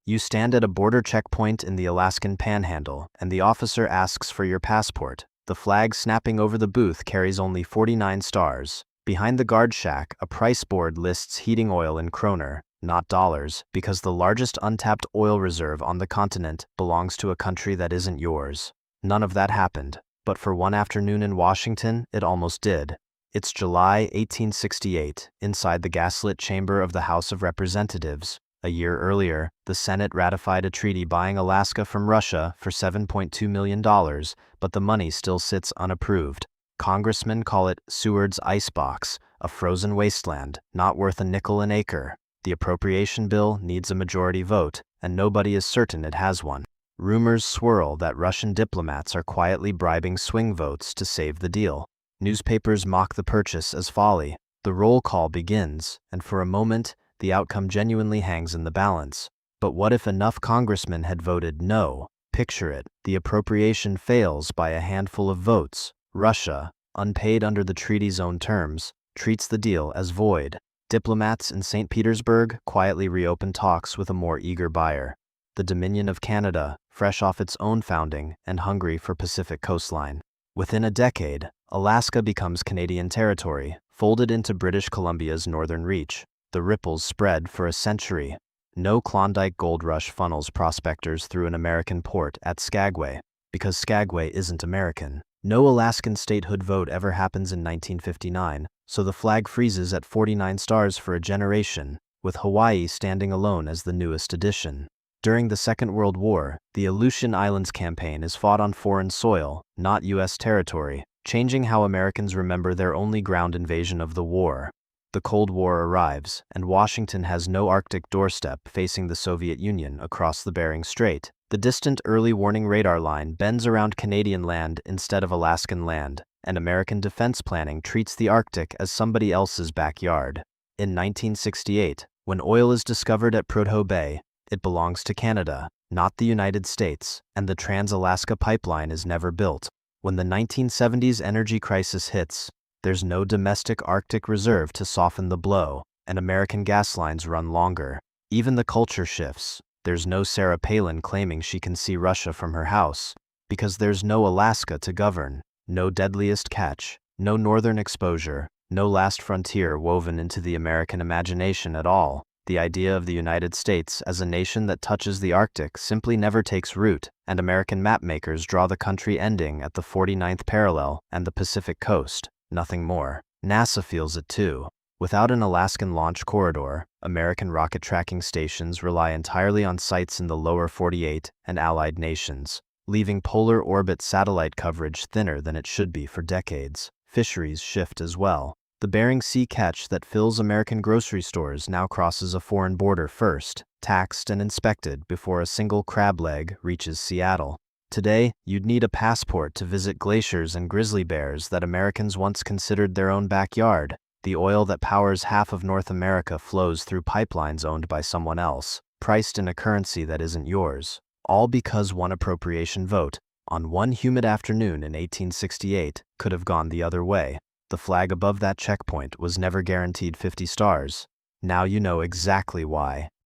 You stand at a border checkpoint in the Alaskan Panhandle, and the officer asks for your passport. The flag snapping over the booth carries only 49 stars. Behind the guard shack, a price board lists heating oil in kroner, not dollars, because the largest untapped oil reserve on the continent belongs to a country that isn't yours. None of that happened, but for one afternoon in Washington, it almost did. It's July 1868, inside the gaslit chamber of the House of Representatives. A year earlier, the Senate ratified a treaty buying Alaska from Russia for $7.2 million, but the money still sits unapproved. Congressmen call it Seward's icebox, a frozen wasteland, not worth a nickel an acre. The appropriation bill needs a majority vote, and nobody is certain it has one. Rumors swirl that Russian diplomats are quietly bribing swing votes to save the deal. Newspapers mock the purchase as folly. The roll call begins, and for a moment, the outcome genuinely hangs in the balance. But what if enough congressmen had voted no? Picture it. The appropriation fails by a handful of votes. Russia, unpaid under the treaty's own terms, treats the deal as void. Diplomats in St. Petersburg quietly reopen talks with a more eager buyer. The Dominion of Canada, fresh off its own founding and hungry for Pacific coastline. Within a decade, Alaska becomes Canadian territory, folded into British Columbia's northern reach. The ripples spread for a century. No Klondike gold rush funnels prospectors through an American port at Skagway, because Skagway isn't American. No Alaskan statehood vote ever happens in 1959, so the flag freezes at 49 stars for a generation, with Hawaii standing alone as the newest addition. During the Second World War, the Aleutian Islands campaign is fought on foreign soil, not U.S. territory, changing how Americans remember their only ground invasion of the war. The Cold War arrives, and Washington has no Arctic doorstep facing the Soviet Union across the Bering Strait. The distant early warning radar line bends around Canadian land instead of Alaskan land, and American defense planning treats the Arctic as somebody else's backyard. In 1968, when oil is discovered at Prudhoe Bay, it belongs to Canada, not the United States, and the Trans-Alaska Pipeline is never built. When the 1970s energy crisis hits, there's no domestic Arctic reserve to soften the blow, and American gas lines run longer. Even the culture shifts. There's no Sarah Palin claiming she can see Russia from her house, because there's no Alaska to govern, no deadliest catch, no northern exposure, no last frontier woven into the American imagination at all. The idea of the United States as a nation that touches the Arctic simply never takes root, and American mapmakers draw the country ending at the 49th parallel and the Pacific coast. Nothing more. NASA feels it too. Without an Alaskan launch corridor, American rocket tracking stations rely entirely on sites in the lower 48 and allied nations, leaving polar orbit satellite coverage thinner than it should be for decades. Fisheries shift as well. The Bering Sea catch that fills American grocery stores now crosses a foreign border first, taxed and inspected before a single crab leg reaches Seattle. Today, you'd need a passport to visit glaciers and grizzly bears that Americans once considered their own backyard. The oil that powers half of North America flows through pipelines owned by someone else, priced in a currency that isn't yours. All because one appropriation vote, on one humid afternoon in 1868, could have gone the other way. The flag above that checkpoint was never guaranteed 50 stars. Now you know exactly why.